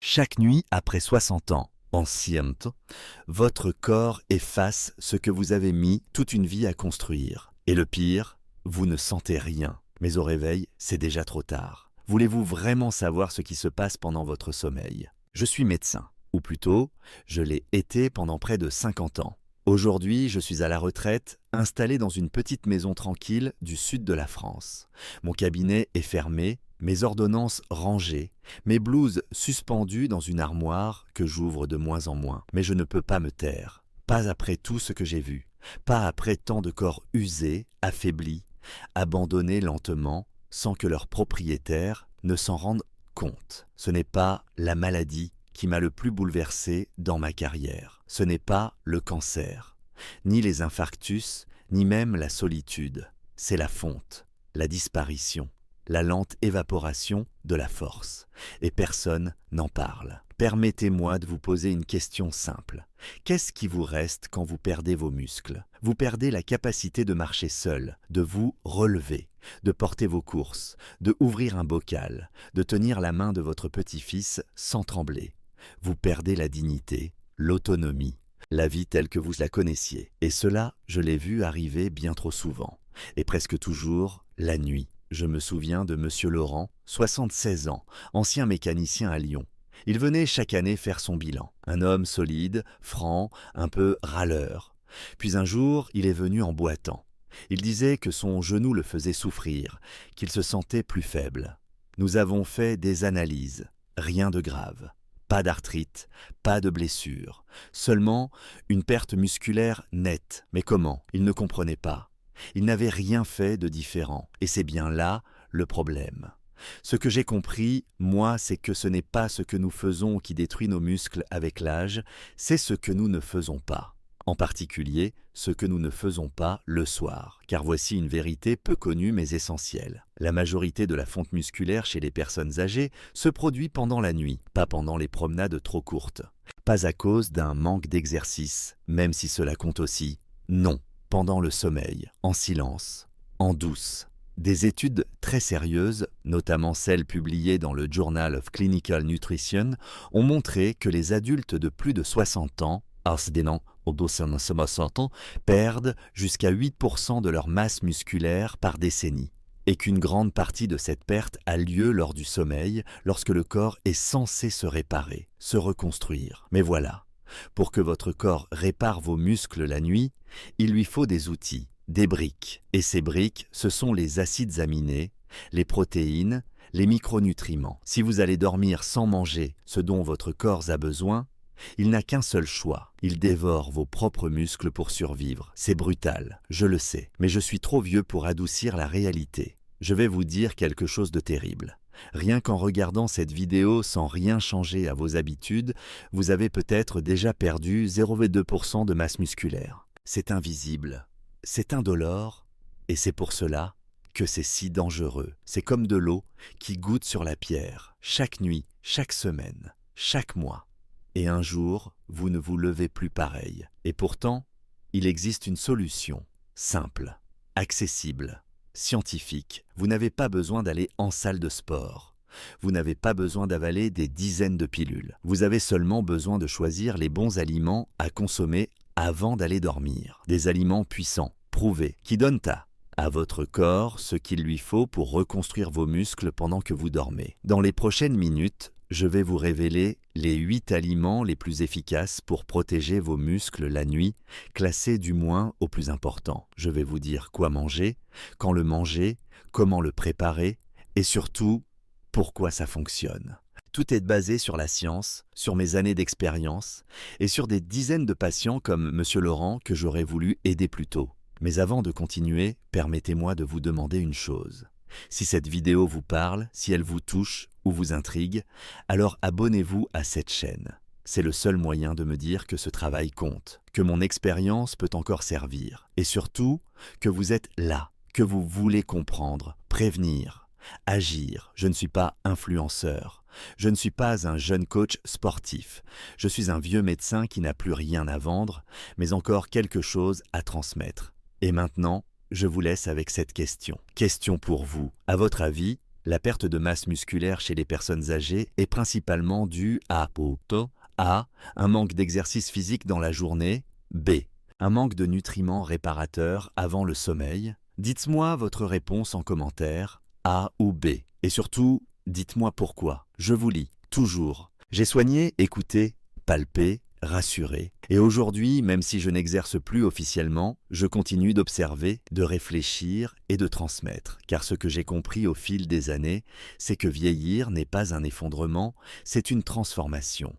Chaque nuit après 60 ans, ancienne, votre corps efface ce que vous avez mis toute une vie à construire. Et le pire, vous ne sentez rien. Mais au réveil, c'est déjà trop tard. Voulez-vous vraiment savoir ce qui se passe pendant votre sommeil? Je suis médecin, ou plutôt, je l'ai été pendant près de 50 ans. Aujourd'hui, je suis à la retraite, installé dans une petite maison tranquille du sud de la France. Mon cabinet est fermé, mes ordonnances rangées, mes blouses suspendues dans une armoire que j'ouvre de moins en moins. Mais je ne peux pas me taire. Pas après tout ce que j'ai vu. Pas après tant de corps usés, affaiblis, abandonnés lentement, sans que leurs propriétaires ne s'en rendent compte. Ce n'est pas la maladie qui m'a le plus bouleversé dans ma carrière. Ce n'est pas le cancer, ni les infarctus, ni même la solitude. C'est la fonte, la disparition, la lente évaporation de la force. Et personne n'en parle. Permettez-moi de vous poser une question simple. Qu'est-ce qui vous reste quand vous perdez vos muscles? Vous perdez la capacité de marcher seul, de vous relever, de porter vos courses, de ouvrir un bocal, de tenir la main de votre petit-fils sans trembler. Vous perdez la dignité, l'autonomie, la vie telle que vous la connaissiez. Et cela, je l'ai vu arriver bien trop souvent. Et presque toujours, la nuit. Je me souviens de Monsieur Laurent, 76 ans, ancien mécanicien à Lyon. Il venait chaque année faire son bilan. Un homme solide, franc, un peu râleur. Puis un jour, il est venu en boitant. Il disait que son genou le faisait souffrir, qu'il se sentait plus faible. Nous avons fait des analyses. Rien de grave. Pas d'arthrite, pas de blessure. Seulement une perte musculaire nette. Mais comment? Il ne comprenait pas. Il n'avait rien fait de différent. Et c'est bien là le problème. Ce que j'ai compris, moi, c'est que ce n'est pas ce que nous faisons qui détruit nos muscles avec l'âge, c'est ce que nous ne faisons pas. En particulier, ce que nous ne faisons pas le soir. Car voici une vérité peu connue mais essentielle. La majorité de la fonte musculaire chez les personnes âgées se produit pendant la nuit, pas pendant les promenades trop courtes. Pas à cause d'un manque d'exercice, même si cela compte aussi. Non, pendant le sommeil, en silence, en douce. Des études très sérieuses, notamment celles publiées dans le Journal of Clinical Nutrition, ont montré que les adultes de plus de 60 ans, perdent jusqu'à 8% de leur masse musculaire par décennie, et qu'une grande partie de cette perte a lieu lors du sommeil, lorsque le corps est censé se réparer, se reconstruire. Mais voilà, pour que votre corps répare vos muscles la nuit, il lui faut des outils. Des briques. Et ces briques, ce sont les acides aminés, les protéines, les micronutriments. Si vous allez dormir sans manger ce dont votre corps a besoin, il n'a qu'un seul choix. Il dévore vos propres muscles pour survivre. C'est brutal, je le sais, mais je suis trop vieux pour adoucir la réalité. Je vais vous dire quelque chose de terrible. Rien qu'en regardant cette vidéo sans rien changer à vos habitudes, vous avez peut-être déjà perdu 0,2% de masse musculaire. C'est invisible. C'est indolore, et c'est pour cela que c'est si dangereux. C'est comme de l'eau qui goutte sur la pierre, chaque nuit, chaque semaine, chaque mois. Et un jour, vous ne vous levez plus pareil. Et pourtant, il existe une solution, simple, accessible, scientifique. Vous n'avez pas besoin d'aller en salle de sport. Vous n'avez pas besoin d'avaler des dizaines de pilules. Vous avez seulement besoin de choisir les bons aliments à consommer avant d'aller dormir. Des aliments puissants, prouvés, qui donnent à votre corps ce qu'il lui faut pour reconstruire vos muscles pendant que vous dormez. Dans les prochaines minutes, je vais vous révéler les 8 aliments les plus efficaces pour protéger vos muscles la nuit, classés du moins au plus important. Je vais vous dire quoi manger, quand le manger, comment le préparer et surtout, pourquoi ça fonctionne. Tout est basé sur la science, sur mes années d'expérience et sur des dizaines de patients comme Monsieur Laurent que j'aurais voulu aider plus tôt. Mais avant de continuer, permettez-moi de vous demander une chose. Si cette vidéo vous parle, si elle vous touche ou vous intrigue, alors abonnez-vous à cette chaîne. C'est le seul moyen de me dire que ce travail compte, que mon expérience peut encore servir et surtout que vous êtes là, que vous voulez comprendre, prévenir, agir. Je ne suis pas influenceur. Je ne suis pas un jeune coach sportif. Je suis un vieux médecin qui n'a plus rien à vendre, mais encore quelque chose à transmettre. Et maintenant, je vous laisse avec cette question. Question pour vous. À votre avis, La perte de masse musculaire chez les personnes âgées est principalement due à A. Un manque d'exercice physique dans la journée. B. Un manque de nutriments réparateurs avant le sommeil. Dites-moi votre réponse en commentaire, A ou B. Et surtout, dites-moi pourquoi. Je vous lis, toujours. J'ai soigné, écouté, palpé, rassuré. Et aujourd'hui, même si je n'exerce plus officiellement, je continue d'observer, de réfléchir et de transmettre. Car ce que j'ai compris au fil des années, c'est que vieillir n'est pas un effondrement, c'est une transformation.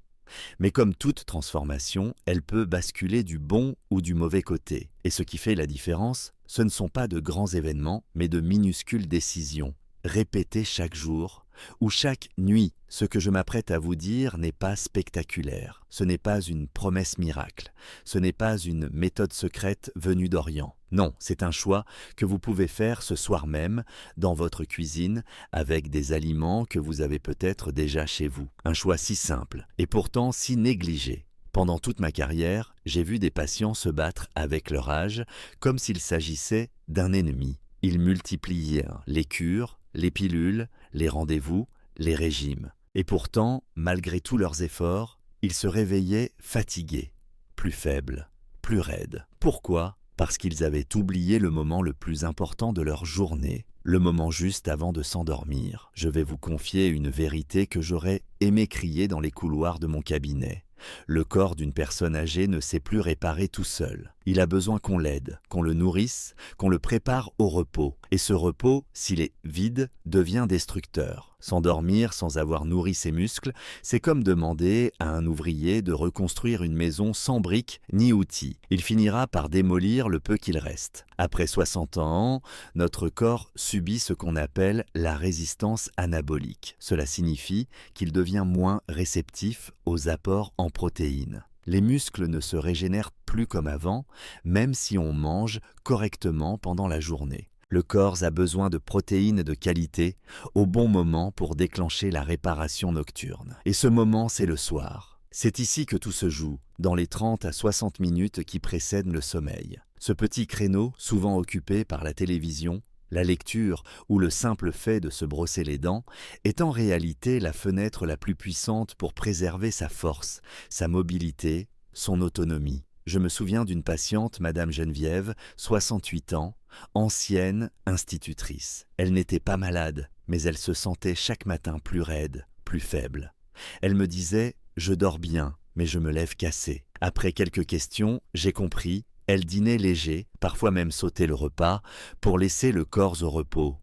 Mais comme toute transformation, elle peut basculer du bon ou du mauvais côté. Et ce qui fait la différence, ce ne sont pas de grands événements, mais de minuscules décisions, répétées chaque jour, ou chaque nuit. Ce que je m'apprête à vous dire n'est pas spectaculaire, ce n'est pas une promesse miracle, ce n'est pas une méthode secrète venue d'Orient. Non, c'est un choix que vous pouvez faire ce soir même, dans votre cuisine, avec des aliments que vous avez peut-être déjà chez vous. Un choix si simple, et pourtant si négligé. Pendant toute ma carrière, j'ai vu des patients se battre avec leur âge, comme s'il s'agissait d'un ennemi. Ils multipliaient les cures, les pilules, les rendez-vous, les régimes. Et pourtant, malgré tous leurs efforts, ils se réveillaient fatigués, plus faibles, plus raides. Pourquoi ? Parce qu'ils avaient oublié le moment le plus important de leur journée, le moment juste avant de s'endormir. Je vais vous confier une vérité que j'aurais aimé crier dans les couloirs de mon cabinet. Le corps d'une personne âgée ne sait plus réparer tout seul. Il a besoin qu'on l'aide, qu'on le nourrisse, qu'on le prépare au repos. Et ce repos, s'il est vide, devient destructeur. S'endormir sans avoir nourri ses muscles, c'est comme demander à un ouvrier de reconstruire une maison sans briques ni outils. Il finira par démolir le peu qu'il reste. Après 60 ans, notre corps subit ce qu'on appelle la résistance anabolique. Cela signifie qu'il devient moins réceptif aux apports en protéines. Les muscles ne se régénèrent plus comme avant, même si on mange correctement pendant la journée. Le corps a besoin de protéines de qualité au bon moment pour déclencher la réparation nocturne. Et ce moment, c'est le soir. C'est ici que tout se joue, dans les 30 à 60 minutes qui précèdent le sommeil. Ce petit créneau, souvent occupé par la télévision, la lecture ou le simple fait de se brosser les dents, est en réalité la fenêtre la plus puissante pour préserver sa force, sa mobilité, son autonomie. Je me souviens d'une patiente, Madame Geneviève, 68 ans, ancienne institutrice. Elle n'était pas malade, mais elle se sentait chaque matin plus raide, plus faible. Elle me disait « Je dors bien, mais je me lève cassée ». Après quelques questions, j'ai compris. Elle dînait léger, parfois même sautait le repas, pour laisser le corps au repos.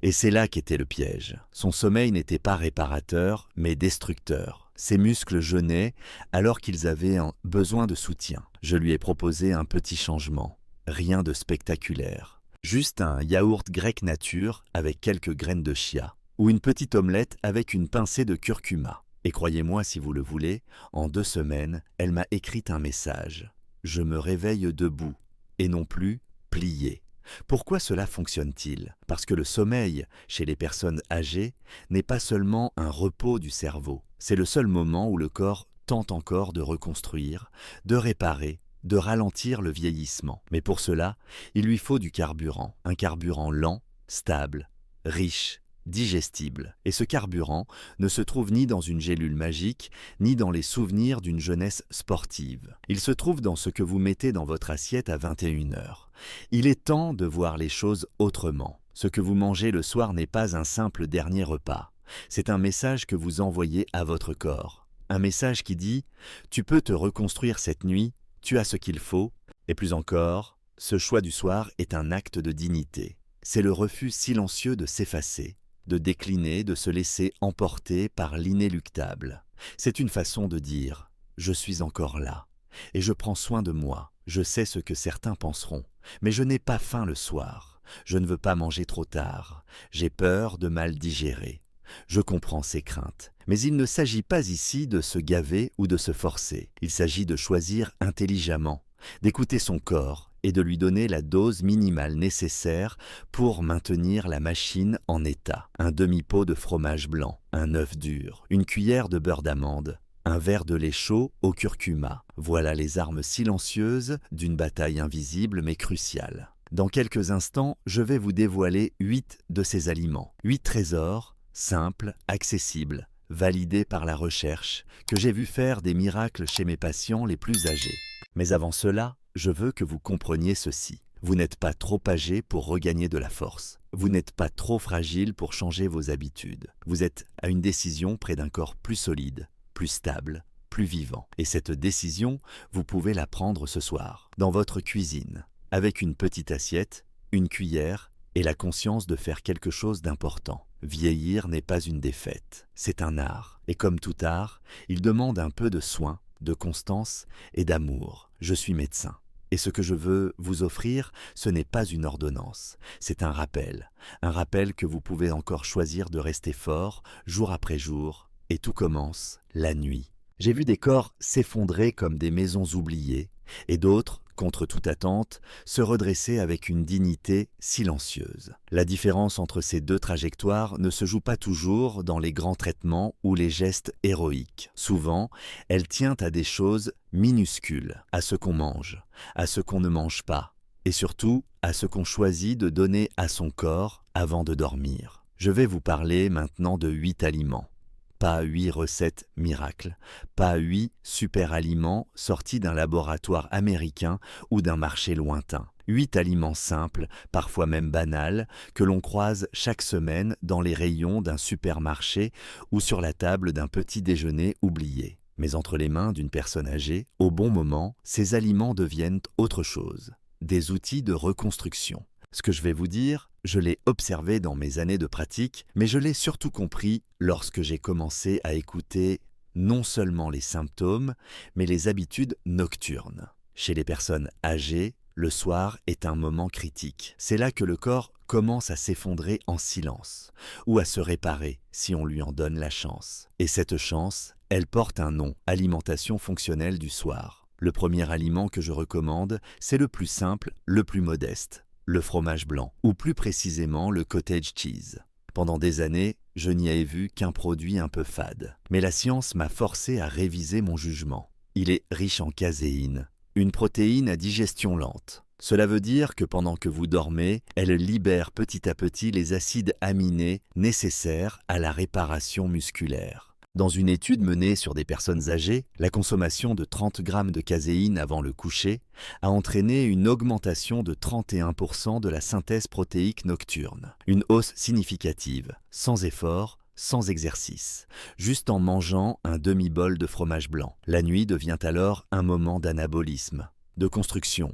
Et c'est là qu'était le piège. Son sommeil n'était pas réparateur, mais destructeur. Ses muscles jeûnaient alors qu'ils avaient besoin de soutien. Je lui ai proposé un petit changement. Rien de spectaculaire. Juste un yaourt grec nature avec quelques graines de chia. Ou une petite omelette avec une pincée de curcuma. Et croyez-moi si vous le voulez, en 2 semaines, elle m'a écrit un message. Je me réveille debout, et non plus plié. Pourquoi cela fonctionne-t-il ? Parce que le sommeil, chez les personnes âgées, n'est pas seulement un repos du cerveau. C'est le seul moment où le corps tente encore de reconstruire, de réparer, de ralentir le vieillissement. Mais pour cela, il lui faut du carburant. Un carburant lent, stable, riche, digestible. Et ce carburant ne se trouve ni dans une gélule magique, ni dans les souvenirs d'une jeunesse sportive. Il se trouve dans ce que vous mettez dans votre assiette à 21h. Il est temps de voir les choses autrement. Ce que vous mangez le soir n'est pas un simple dernier repas. C'est un message que vous envoyez à votre corps. Un message qui dit « Tu peux te reconstruire cette nuit, tu as ce qu'il faut. » Et plus encore, ce choix du soir est un acte de dignité. C'est le refus silencieux de s'effacer, de décliner, de se laisser emporter par l'inéluctable. C'est une façon de dire « Je suis encore là, et je prends soin de moi. Je sais ce que certains penseront, mais je n'ai pas faim le soir. Je ne veux pas manger trop tard. J'ai peur de mal digérer. » Je comprends ces craintes, mais il ne s'agit pas ici de se gaver ou de se forcer. Il s'agit de choisir intelligemment, d'écouter son corps et de lui donner la dose minimale nécessaire pour maintenir la machine en état. Un demi-pot de fromage blanc, un œuf dur, une cuillère de beurre d'amande, un verre de lait chaud au curcuma. Voilà les armes silencieuses d'une bataille invisible mais cruciale. Dans quelques instants, je vais vous dévoiler 8 de ces aliments. 8 trésors, simples, accessibles, validés par la recherche, que j'ai vu faire des miracles chez mes patients les plus âgés. Mais avant cela, je veux que vous compreniez ceci. Vous n'êtes pas trop âgé pour regagner de la force. Vous n'êtes pas trop fragile pour changer vos habitudes. Vous êtes à une décision près d'un corps plus solide, plus stable, plus vivant. Et cette décision, vous pouvez la prendre ce soir, dans votre cuisine, avec une petite assiette, une cuillère et la conscience de faire quelque chose d'important. Vieillir n'est pas une défaite, c'est un art. Et comme tout art, il demande un peu de soin, de constance et d'amour. Je suis médecin. Et ce que je veux vous offrir, ce n'est pas une ordonnance, c'est un rappel que vous pouvez encore choisir de rester fort, jour après jour, et tout commence la nuit. J'ai vu des corps s'effondrer comme des maisons oubliées, et d'autres, contre toute attente, se redresser avec une dignité silencieuse. La différence entre ces deux trajectoires ne se joue pas toujours dans les grands traitements ou les gestes héroïques. Souvent, elle tient à des choses minuscules, à ce qu'on mange, à ce qu'on ne mange pas, et surtout à ce qu'on choisit de donner à son corps avant de dormir. Je vais vous parler maintenant de 8 aliments. Pas 8 recettes miracles, pas 8 super aliments sortis d'un laboratoire américain ou d'un marché lointain. 8 aliments simples, parfois même banals, que l'on croise chaque semaine dans les rayons d'un supermarché ou sur la table d'un petit déjeuner oublié. Mais entre les mains d'une personne âgée, au bon moment, ces aliments deviennent autre chose, des outils de reconstruction. Ce que je vais vous dire, je l'ai observé dans mes années de pratique, mais je l'ai surtout compris lorsque j'ai commencé à écouter non seulement les symptômes, mais les habitudes nocturnes. Chez les personnes âgées, le soir est un moment critique. C'est là que le corps commence à s'effondrer en silence, ou à se réparer si on lui en donne la chance. Et cette chance, elle porte un nom, alimentation fonctionnelle du soir. Le premier aliment que je recommande, c'est le plus simple, le plus modeste. Le fromage blanc, ou plus précisément le cottage cheese. Pendant des années, je n'y avais vu qu'un produit un peu fade. Mais la science m'a forcé à réviser mon jugement. Il est riche en caséine, une protéine à digestion lente. Cela veut dire que pendant que vous dormez, elle libère petit à petit les acides aminés nécessaires à la réparation musculaire. Dans une étude menée sur des personnes âgées, la consommation de 30 grammes de caséine avant le coucher a entraîné une augmentation de 31% de la synthèse protéique nocturne. Une hausse significative, sans effort, sans exercice, juste en mangeant un demi-bol de fromage blanc. La nuit devient alors un moment d'anabolisme, de construction,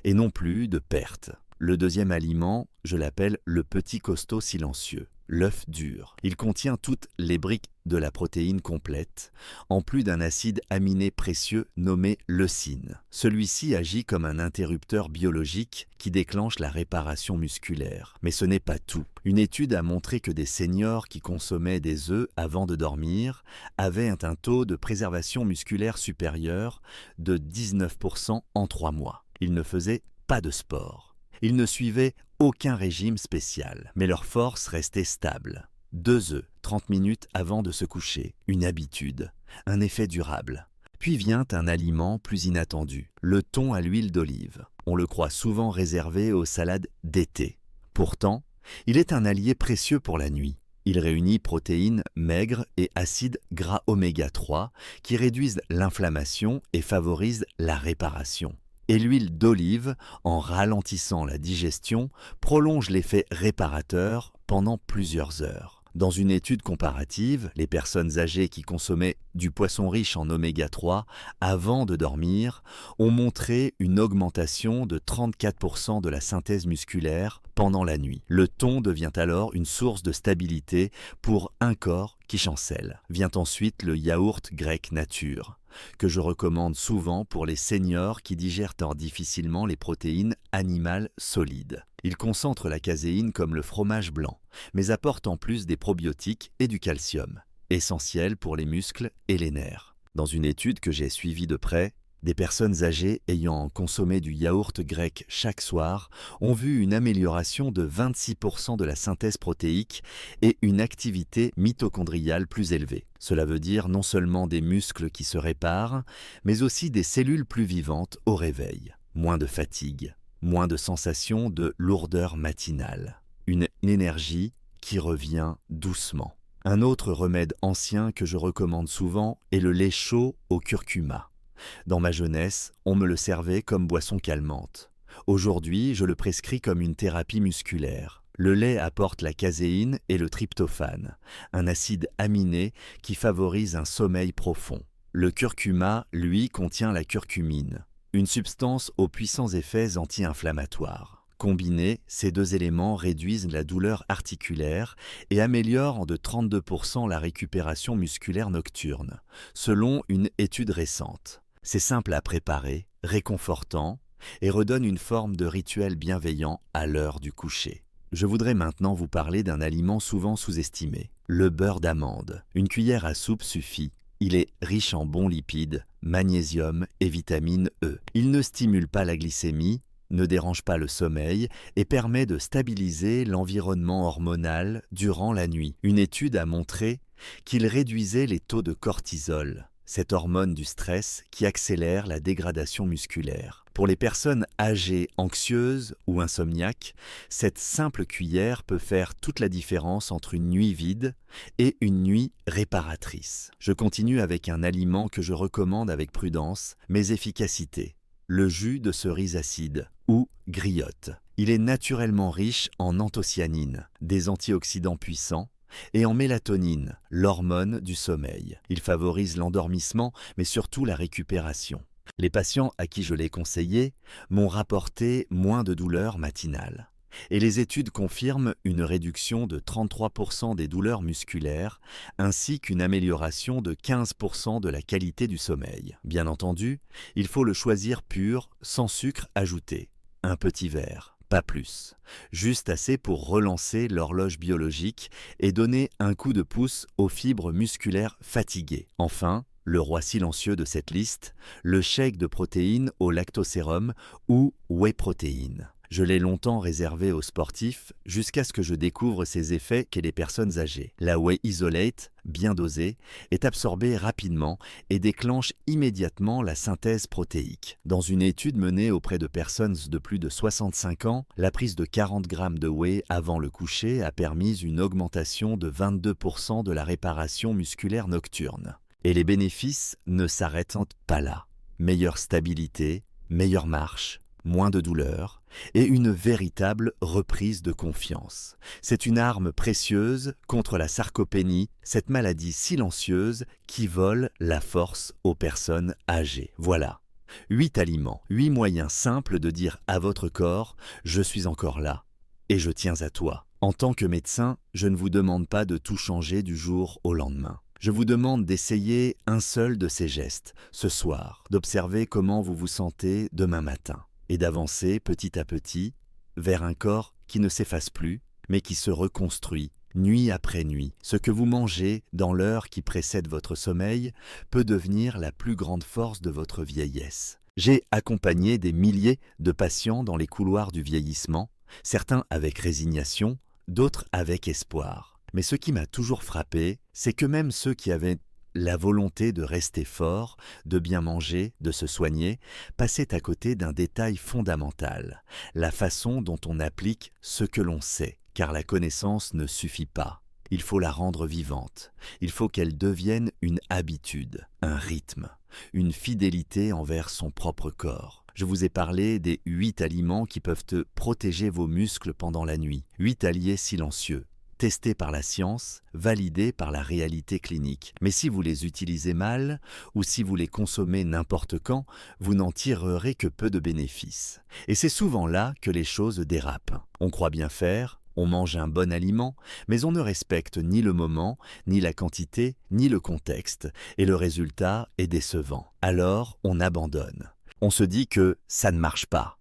et non plus de perte. Le deuxième aliment, je l'appelle le petit costaud silencieux. L'œuf dur. Il contient toutes les briques de la protéine complète, en plus d'un acide aminé précieux nommé leucine. Celui-ci agit comme un interrupteur biologique qui déclenche la réparation musculaire. Mais ce n'est pas tout. Une étude a montré que des seniors qui consommaient des œufs avant de dormir avaient un taux de préservation musculaire supérieur de 19% en 3 mois. Ils ne faisaient pas de sport. Ils ne suivaient aucun régime spécial, mais leur force restait stable. 2 œufs, 30 minutes avant de se coucher, une habitude, un effet durable. Puis vient un aliment plus inattendu, le thon à l'huile d'olive. On le croit souvent réservé aux salades d'été. Pourtant, il est un allié précieux pour la nuit. Il réunit protéines maigres et acides gras oméga 3 qui réduisent l'inflammation et favorisent la réparation. Et l'huile d'olive, en ralentissant la digestion, prolonge l'effet réparateur pendant plusieurs heures. Dans une étude comparative, les personnes âgées qui consommaient du poisson riche en oméga 3 avant de dormir ont montré une augmentation de 34% de la synthèse musculaire pendant la nuit. Le thon devient alors une source de stabilité pour un corps qui chancelle. Vient ensuite le yaourt grec nature, que je recommande souvent pour les seniors qui digèrent difficilement les protéines animales solides. Il concentre la caséine comme le fromage blanc, mais apporte en plus des probiotiques et du calcium, essentiels pour les muscles et les nerfs. Dans une étude que j'ai suivie de près, des personnes âgées ayant consommé du yaourt grec chaque soir ont vu une amélioration de 26% de la synthèse protéique et une activité mitochondriale plus élevée. Cela veut dire non seulement des muscles qui se réparent, mais aussi des cellules plus vivantes au réveil, moins de fatigue, moins de sensation de lourdeur matinale. Une énergie qui revient doucement. Un autre remède ancien que je recommande souvent est le lait chaud au curcuma. Dans ma jeunesse, on me le servait comme boisson calmante. Aujourd'hui, je le prescris comme une thérapie musculaire. Le lait apporte la caséine et le tryptophane, un acide aminé qui favorise un sommeil profond. Le curcuma, lui, contient la curcumine, une substance aux puissants effets anti-inflammatoires. Combinés, ces deux éléments réduisent la douleur articulaire et améliorent de 32% la récupération musculaire nocturne, selon une étude récente. C'est simple à préparer, réconfortant et redonne une forme de rituel bienveillant à l'heure du coucher. Je voudrais maintenant vous parler d'un aliment souvent sous-estimé, le beurre d'amande. Une cuillère à soupe suffit. Il est riche en bons lipides, magnésium et vitamine E. Il ne stimule pas la glycémie, ne dérange pas le sommeil et permet de stabiliser l'environnement hormonal durant la nuit. Une étude a montré qu'il réduisait les taux de cortisol, cette hormone du stress qui accélère la dégradation musculaire. Pour les personnes âgées, anxieuses ou insomniaques, cette simple cuillère peut faire toute la différence entre une nuit vide et une nuit réparatrice. Je continue avec un aliment que je recommande avec prudence, mais efficacité. Le jus de cerise acide ou griotte. Il est naturellement riche en anthocyanine, des antioxydants puissants, et en mélatonine, l'hormone du sommeil. Il favorise l'endormissement, mais surtout la récupération. Les patients à qui je l'ai conseillé m'ont rapporté moins de douleurs matinales. Et les études confirment une réduction de 33% des douleurs musculaires, ainsi qu'une amélioration de 15% de la qualité du sommeil. Bien entendu, il faut le choisir pur, sans sucre ajouté. Un petit verre, pas plus. Juste assez pour relancer l'horloge biologique et donner un coup de pouce aux fibres musculaires fatiguées. Enfin, le roi silencieux de cette liste, le shake de protéines au lactosérum ou whey protéine. Je l'ai longtemps réservé aux sportifs jusqu'à ce que je découvre ses effets chez les personnes âgées. La whey isolate, bien dosée, est absorbée rapidement et déclenche immédiatement la synthèse protéique. Dans une étude menée auprès de personnes de plus de 65 ans, la prise de 40 grammes de whey avant le coucher a permis une augmentation de 22% de la réparation musculaire nocturne. Et les bénéfices ne s'arrêtent pas là. Meilleure stabilité, meilleure marche, moins de douleur et une véritable reprise de confiance. C'est une arme précieuse contre la sarcopénie, cette maladie silencieuse qui vole la force aux personnes âgées. Voilà, 8 aliments, 8 moyens simples de dire à votre corps « Je suis encore là et je tiens à toi ». En tant que médecin, je ne vous demande pas de tout changer du jour au lendemain. Je vous demande d'essayer un seul de ces gestes, ce soir, d'observer comment vous vous sentez demain matin et d'avancer petit à petit vers un corps qui ne s'efface plus, mais qui se reconstruit nuit après nuit. Ce que vous mangez dans l'heure qui précède votre sommeil peut devenir la plus grande force de votre vieillesse. J'ai accompagné des milliers de patients dans les couloirs du vieillissement, certains avec résignation, d'autres avec espoir. Mais ce qui m'a toujours frappé, c'est que même ceux qui avaient la volonté de rester fort, de bien manger, de se soigner, passaient à côté d'un détail fondamental, la façon dont on applique ce que l'on sait, car la connaissance ne suffit pas. Il faut la rendre vivante, il faut qu'elle devienne une habitude, un rythme, une fidélité envers son propre corps. Je vous ai parlé des 8 aliments qui peuvent protéger vos muscles pendant la nuit, 8 alliés silencieux. Testés par la science, validés par la réalité clinique. Mais si vous les utilisez mal, ou si vous les consommez n'importe quand, vous n'en tirerez que peu de bénéfices. Et c'est souvent là que les choses dérapent. On croit bien faire, on mange un bon aliment, mais on ne respecte ni le moment, ni la quantité, ni le contexte, et le résultat est décevant. Alors, on abandonne. On se dit que ça ne marche pas.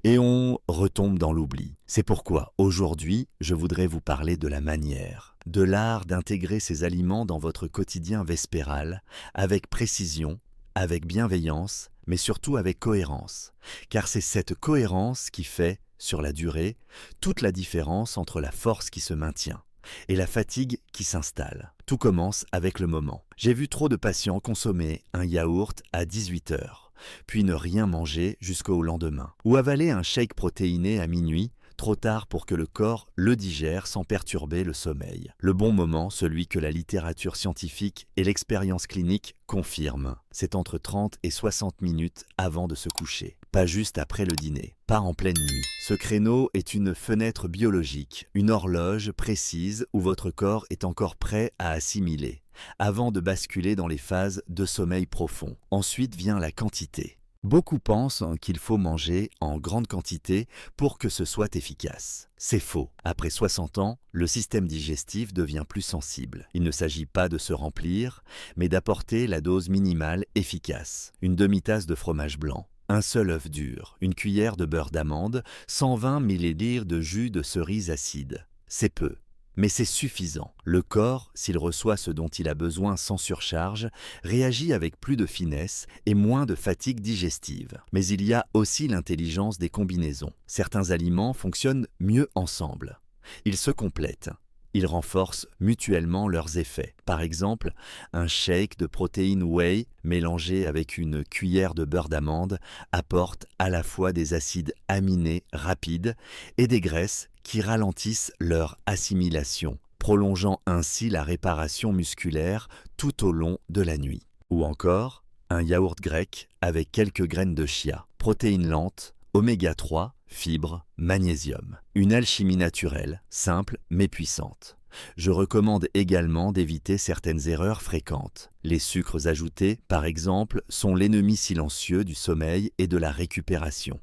Et on retombe dans l'oubli. C'est pourquoi, aujourd'hui, je voudrais vous parler de la manière, de l'art d'intégrer ces aliments dans votre quotidien vespéral, avec précision, avec bienveillance, mais surtout avec cohérence. Car c'est cette cohérence qui fait, sur la durée, toute la différence entre la force qui se maintient et la fatigue qui s'installe. Tout commence avec le moment. J'ai vu trop de patients consommer un yaourt à 18 heures, puis ne rien manger jusqu'au lendemain. Ou avaler un shake protéiné à minuit, trop tard pour que le corps le digère sans perturber le sommeil. Le bon moment, celui que la littérature scientifique et l'expérience clinique confirment, c'est entre 30 et 60 minutes avant de se coucher. Pas juste après le dîner, pas en pleine nuit. Ce créneau est une fenêtre biologique, une horloge précise où votre corps est encore prêt à assimiler, avant de basculer dans les phases de sommeil profond. Ensuite vient la quantité. Beaucoup pensent qu'il faut manger en grande quantité pour que ce soit efficace. C'est faux. Après 60 ans, le système digestif devient plus sensible. Il ne s'agit pas de se remplir, mais d'apporter la dose minimale efficace. Une demi-tasse de fromage blanc, un seul œuf dur, une cuillère de beurre d'amande, 120 ml de jus de cerise acide. C'est peu. Mais c'est suffisant. Le corps, s'il reçoit ce dont il a besoin sans surcharge, réagit avec plus de finesse et moins de fatigue digestive. Mais il y a aussi l'intelligence des combinaisons. Certains aliments fonctionnent mieux ensemble. Ils se complètent. Ils renforcent mutuellement leurs effets. Par exemple, un shake de protéines whey mélangé avec une cuillère de beurre d'amande apporte à la fois des acides aminés rapides et des graisses qui ralentissent leur assimilation, prolongeant ainsi la réparation musculaire tout au long de la nuit. Ou encore, un yaourt grec avec quelques graines de chia, protéines lentes, oméga 3, fibres, magnésium. Une alchimie naturelle, simple mais puissante. Je recommande également d'éviter certaines erreurs fréquentes. Les sucres ajoutés, par exemple, sont l'ennemi silencieux du sommeil et de la récupération.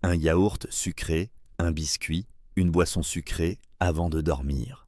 Un yaourt sucré, un biscuit, une boisson sucrée avant de dormir.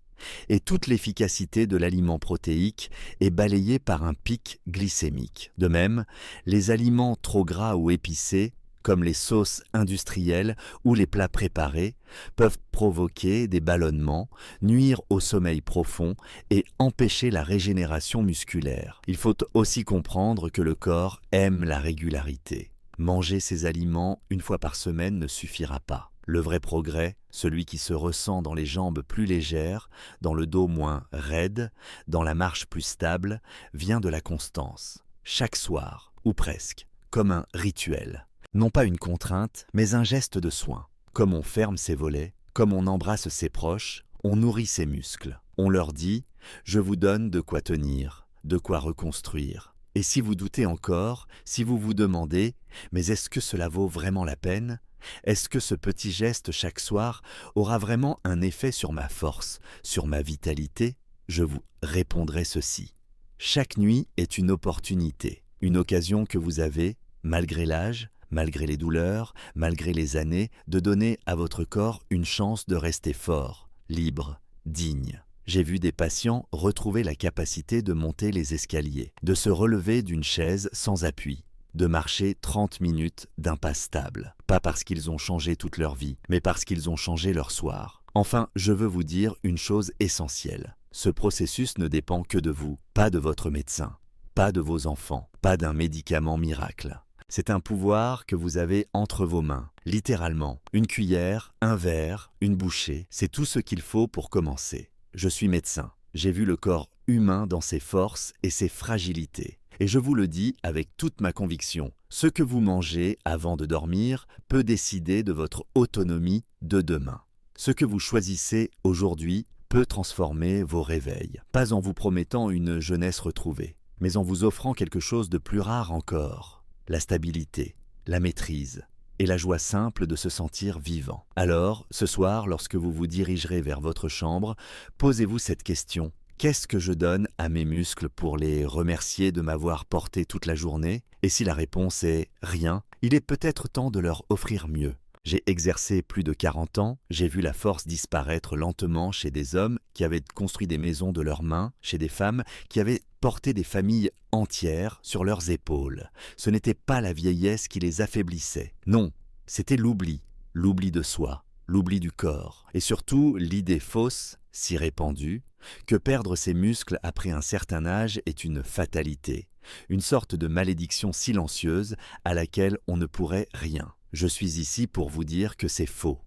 Et toute l'efficacité de l'aliment protéique est balayée par un pic glycémique. De même, les aliments trop gras ou épicés, comme les sauces industrielles ou les plats préparés, peuvent provoquer des ballonnements, nuire au sommeil profond et empêcher la régénération musculaire. Il faut aussi comprendre que le corps aime la régularité. Manger ces aliments une fois par semaine ne suffira pas. Le vrai progrès, celui qui se ressent dans les jambes plus légères, dans le dos moins raide, dans la marche plus stable, vient de la constance. Chaque soir, ou presque, comme un rituel. Non pas une contrainte, mais un geste de soin. Comme on ferme ses volets, comme on embrasse ses proches, on nourrit ses muscles. On leur dit « Je vous donne de quoi tenir, de quoi reconstruire ». Et si vous doutez encore, si vous vous demandez « Mais est-ce que cela vaut vraiment la peine ? Est-ce que ce petit geste chaque soir aura vraiment un effet sur ma force, sur ma vitalité ?» Je vous répondrai ceci. Chaque nuit est une opportunité, une occasion que vous avez, malgré l'âge, malgré les douleurs, malgré les années, de donner à votre corps une chance de rester fort, libre, digne. J'ai vu des patients retrouver la capacité de monter les escaliers, de se relever d'une chaise sans appui, de marcher 30 minutes d'un pas stable. Pas parce qu'ils ont changé toute leur vie, mais parce qu'ils ont changé leur soir. Enfin, je veux vous dire une chose essentielle. Ce processus ne dépend que de vous, pas de votre médecin, pas de vos enfants, pas d'un médicament miracle. C'est un pouvoir que vous avez entre vos mains, littéralement. Une cuillère, un verre, une bouchée, c'est tout ce qu'il faut pour commencer. Je suis médecin. J'ai vu le corps humain dans ses forces et ses fragilités. Et je vous le dis avec toute ma conviction, ce que vous mangez avant de dormir peut décider de votre autonomie de demain. Ce que vous choisissez aujourd'hui peut transformer vos réveils, pas en vous promettant une jeunesse retrouvée, mais en vous offrant quelque chose de plus rare encore. La stabilité, la maîtrise et la joie simple de se sentir vivant. Alors, ce soir, lorsque vous vous dirigerez vers votre chambre, posez-vous cette question. Qu'est-ce que je donne à mes muscles pour les remercier de m'avoir porté toute la journée? Et si la réponse est rien, il est peut-être temps de leur offrir mieux. J'ai exercé plus de 40 ans, j'ai vu la force disparaître lentement chez des hommes qui avaient construit des maisons de leurs mains, chez des femmes qui avaient porté des familles entières sur leurs épaules. Ce n'était pas la vieillesse qui les affaiblissait. Non, c'était l'oubli de soi, l'oubli du corps. Et surtout, l'idée fausse, si répandue, que perdre ses muscles après un certain âge est une fatalité, une sorte de malédiction silencieuse à laquelle on ne pourrait rien. Je suis ici pour vous dire que c'est faux.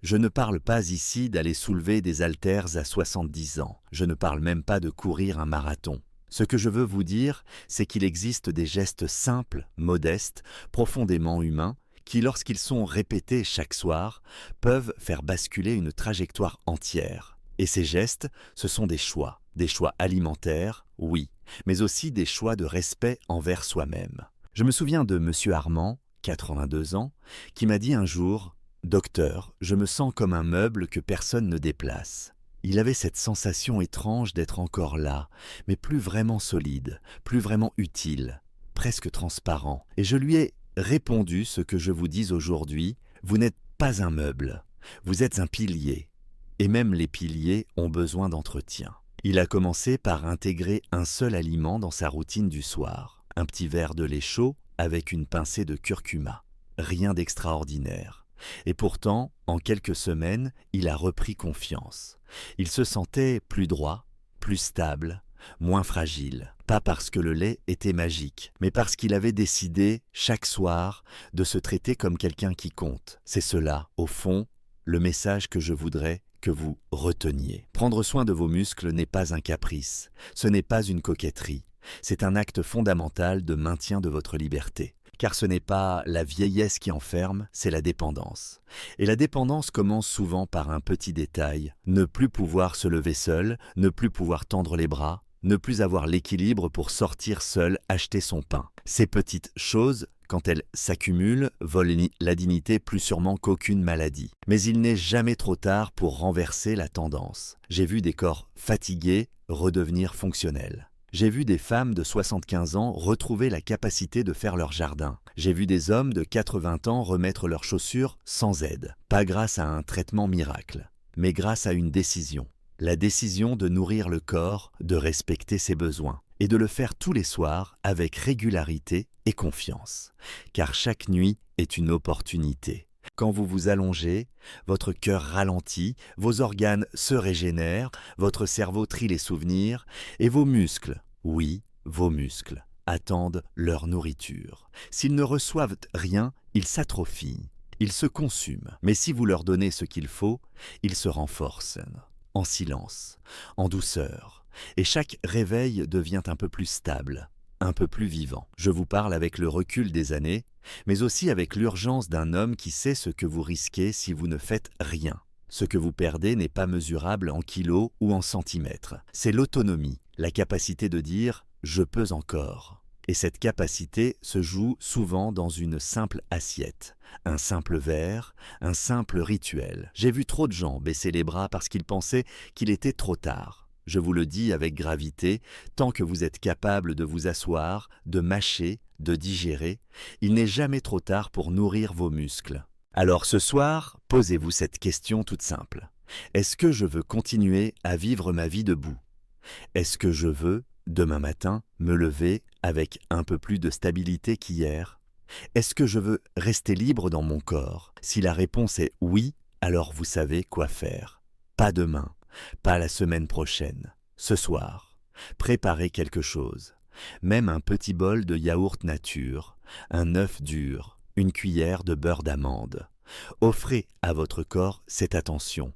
Je ne parle pas ici d'aller soulever des haltères à 70 ans. Je ne parle même pas de courir un marathon. Ce que je veux vous dire, c'est qu'il existe des gestes simples, modestes, profondément humains, qui, lorsqu'ils sont répétés chaque soir, peuvent faire basculer une trajectoire entière. Et ces gestes, ce sont des choix alimentaires, oui, mais aussi des choix de respect envers soi-même. Je me souviens de Monsieur Armand, 82 ans, qui m'a dit un jour « Docteur, je me sens comme un meuble que personne ne déplace ». Il avait cette sensation étrange d'être encore là, mais plus vraiment solide, plus vraiment utile, presque transparent. Et je lui ai répondu ce que je vous dis aujourd'hui, vous n'êtes pas un meuble, vous êtes un pilier. Et même les piliers ont besoin d'entretien. Il a commencé par intégrer un seul aliment dans sa routine du soir, un petit verre de lait chaud avec une pincée de curcuma. Rien d'extraordinaire. Et pourtant, en quelques semaines, il a repris confiance. Il se sentait plus droit, plus stable, moins fragile. Pas parce que le lait était magique, mais parce qu'il avait décidé, chaque soir, de se traiter comme quelqu'un qui compte. C'est cela, au fond, le message que je voudrais que vous reteniez. Prendre soin de vos muscles n'est pas un caprice, ce n'est pas une coquetterie, c'est un acte fondamental de maintien de votre liberté. Car ce n'est pas la vieillesse qui enferme, c'est la dépendance. Et la dépendance commence souvent par un petit détail, ne plus pouvoir se lever seul, ne plus pouvoir tendre les bras, ne plus avoir l'équilibre pour sortir seul acheter son pain. Ces petites choses, quand elles s'accumulent, volent la dignité plus sûrement qu'aucune maladie. Mais il n'est jamais trop tard pour renverser la tendance. J'ai vu des corps fatigués redevenir fonctionnels. J'ai vu des femmes de 75 ans retrouver la capacité de faire leur jardin. J'ai vu des hommes de 80 ans remettre leurs chaussures sans aide. Pas grâce à un traitement miracle, mais grâce à une décision. La décision de nourrir le corps, de respecter ses besoins, et de le faire tous les soirs avec régularité et confiance. Car chaque nuit est une opportunité. Quand vous vous allongez, votre cœur ralentit, vos organes se régénèrent, votre cerveau trie les souvenirs, et vos muscles, oui, vos muscles, attendent leur nourriture. S'ils ne reçoivent rien, ils s'atrophient, ils se consument. Mais si vous leur donnez ce qu'il faut, ils se renforcent, en silence, en douceur, et chaque réveil devient un peu plus stable, un peu plus vivant. Je vous parle avec le recul des années, mais aussi avec l'urgence d'un homme qui sait ce que vous risquez si vous ne faites rien. Ce que vous perdez n'est pas mesurable en kilos ou en centimètres. C'est l'autonomie, la capacité de dire « je peux encore ». Et cette capacité se joue souvent dans une simple assiette, un simple verre, un simple rituel. J'ai vu trop de gens baisser les bras parce qu'ils pensaient qu'il était trop tard. Je vous le dis avec gravité, tant que vous êtes capable de vous asseoir, de mâcher, de digérer, il n'est jamais trop tard pour nourrir vos muscles. Alors ce soir, posez-vous cette question toute simple. Est-ce que je veux continuer à vivre ma vie debout? Est-ce que je veux, demain matin, me lever avec un peu plus de stabilité qu'hier? Est-ce que je veux rester libre dans mon corps? Si la réponse est oui, alors vous savez quoi faire. Pas demain. Pas la semaine prochaine, ce soir. Préparez quelque chose, même un petit bol de yaourt nature, un œuf dur, une cuillère de beurre d'amande. Offrez à votre corps cette attention,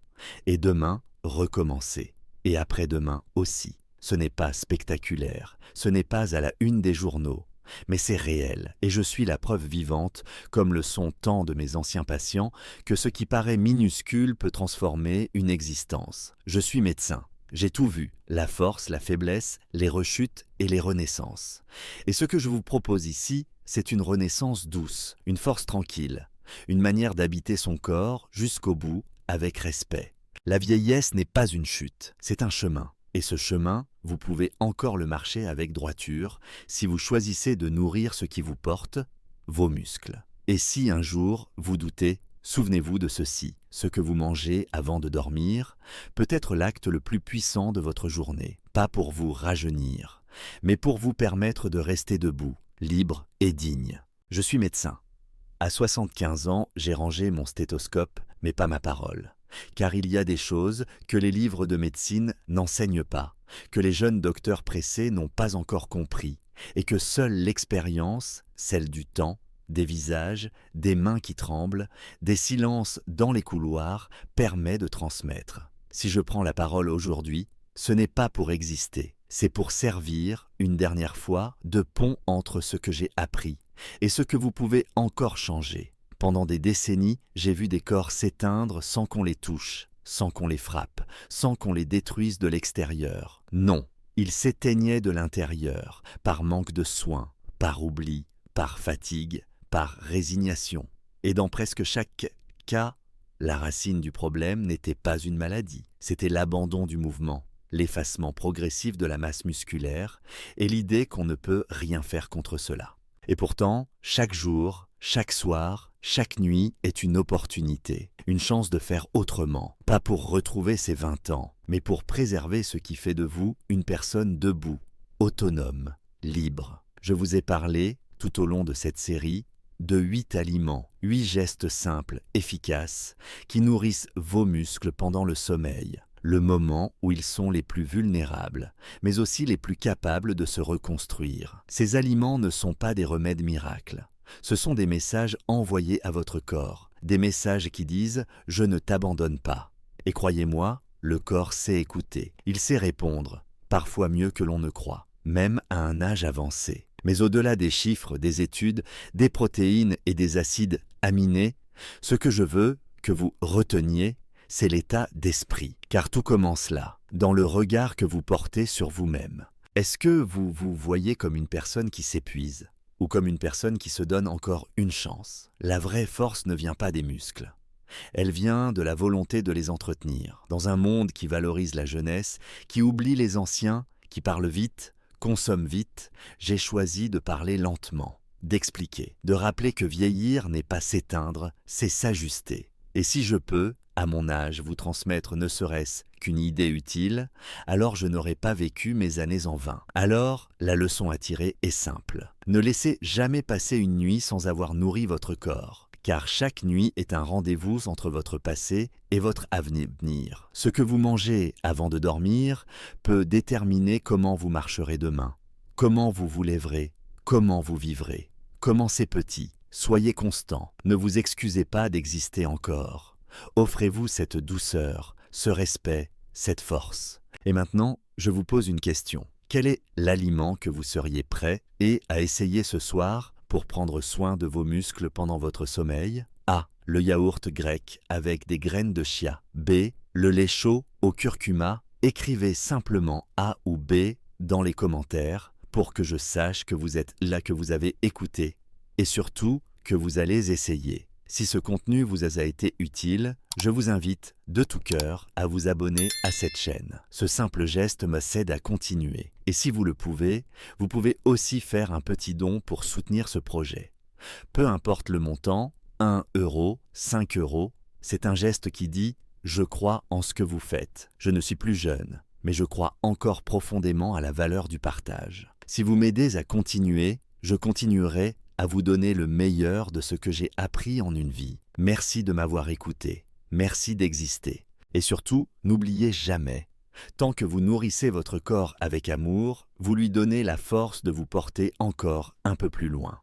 et demain, recommencez, et après-demain aussi. Ce n'est pas spectaculaire, ce n'est pas à la une des journaux, mais c'est réel, et je suis la preuve vivante, comme le sont tant de mes anciens patients, que ce qui paraît minuscule peut transformer une existence. Je suis médecin, j'ai tout vu, la force, la faiblesse, les rechutes et les renaissances. Et ce que je vous propose ici, c'est une renaissance douce, une force tranquille, une manière d'habiter son corps jusqu'au bout, avec respect. La vieillesse n'est pas une chute, c'est un chemin. Et ce chemin, vous pouvez encore le marcher avec droiture si vous choisissez de nourrir ce qui vous porte, vos muscles. Et si un jour vous doutez, souvenez-vous de ceci. Ce que vous mangez avant de dormir peut être l'acte le plus puissant de votre journée. Pas pour vous rajeunir, mais pour vous permettre de rester debout, libre et digne. Je suis médecin. À 75 ans, j'ai rangé mon stéthoscope, mais pas ma parole. Car il y a des choses que les livres de médecine n'enseignent pas, que les jeunes docteurs pressés n'ont pas encore compris, et que seule l'expérience, celle du temps, des visages, des mains qui tremblent, des silences dans les couloirs, permet de transmettre. Si je prends la parole aujourd'hui, ce n'est pas pour exister, c'est pour servir, une dernière fois, de pont entre ce que j'ai appris et ce que vous pouvez encore changer. Pendant des décennies, j'ai vu des corps s'éteindre sans qu'on les touche, sans qu'on les frappe, sans qu'on les détruise de l'extérieur. Non, ils s'éteignaient de l'intérieur, par manque de soins, par oubli, par fatigue, par résignation. Et dans presque chaque cas, la racine du problème n'était pas une maladie, c'était l'abandon du mouvement, l'effacement progressif de la masse musculaire et l'idée qu'on ne peut rien faire contre cela. Et pourtant, chaque jour, chaque soir, chaque nuit est une opportunité, une chance de faire autrement, pas pour retrouver ses 20 ans, mais pour préserver ce qui fait de vous une personne debout, autonome, libre. Je vous ai parlé, tout au long de cette série, de 8 aliments, 8 gestes simples, efficaces, qui nourrissent vos muscles pendant le sommeil, le moment où ils sont les plus vulnérables, mais aussi les plus capables de se reconstruire. Ces aliments ne sont pas des remèdes miracles. Ce sont des messages envoyés à votre corps, des messages qui disent « je ne t'abandonne pas ». Et croyez-moi, le corps sait écouter, il sait répondre, parfois mieux que l'on ne croit, même à un âge avancé. Mais au-delà des chiffres, des études, des protéines et des acides aminés, ce que je veux que vous reteniez, c'est l'état d'esprit. Car tout commence là, dans le regard que vous portez sur vous-même. Est-ce que vous vous voyez comme une personne qui s'épuise ou comme une personne qui se donne encore une chance? La vraie force ne vient pas des muscles. Elle vient de la volonté de les entretenir. Dans un monde qui valorise la jeunesse, qui oublie les anciens, qui parle vite, consomme vite, j'ai choisi de parler lentement, d'expliquer, de rappeler que vieillir n'est pas s'éteindre, c'est s'ajuster. Et si je peux, à mon âge, vous transmettre ne serait-ce qu'une idée utile, alors je n'aurais pas vécu mes années en vain. Alors, la leçon à tirer est simple. Ne laissez jamais passer une nuit sans avoir nourri votre corps, car chaque nuit est un rendez-vous entre votre passé et votre avenir. Ce que vous mangez avant de dormir peut déterminer comment vous marcherez demain, comment vous vous lèverez, comment vous vivrez. Commencez petit, soyez constant, ne vous excusez pas d'exister encore. Offrez-vous cette douceur, ce respect, cette force. Et maintenant, je vous pose une question. Quel est l'aliment que vous seriez prêt à essayer ce soir pour prendre soin de vos muscles pendant votre sommeil? A. Le yaourt grec avec des graines de chia. B. Le lait chaud au curcuma. Écrivez simplement A ou B dans les commentaires pour que je sache que vous êtes là, que vous avez écouté et surtout que vous allez essayer. Si ce contenu vous a été utile, je vous invite de tout cœur à vous abonner à cette chaîne. Ce simple geste m'aide à continuer. Et si vous le pouvez, vous pouvez aussi faire un petit don pour soutenir ce projet. Peu importe le montant, 1 euro, 5 euros, c'est un geste qui dit « Je crois en ce que vous faites. Je ne suis plus jeune, mais je crois encore profondément à la valeur du partage. » Si vous m'aidez à continuer, je continuerai à vous donner le meilleur de ce que j'ai appris en une vie. Merci de m'avoir écouté. Merci d'exister. Et surtout, n'oubliez jamais, tant que vous nourrissez votre corps avec amour, vous lui donnez la force de vous porter encore un peu plus loin.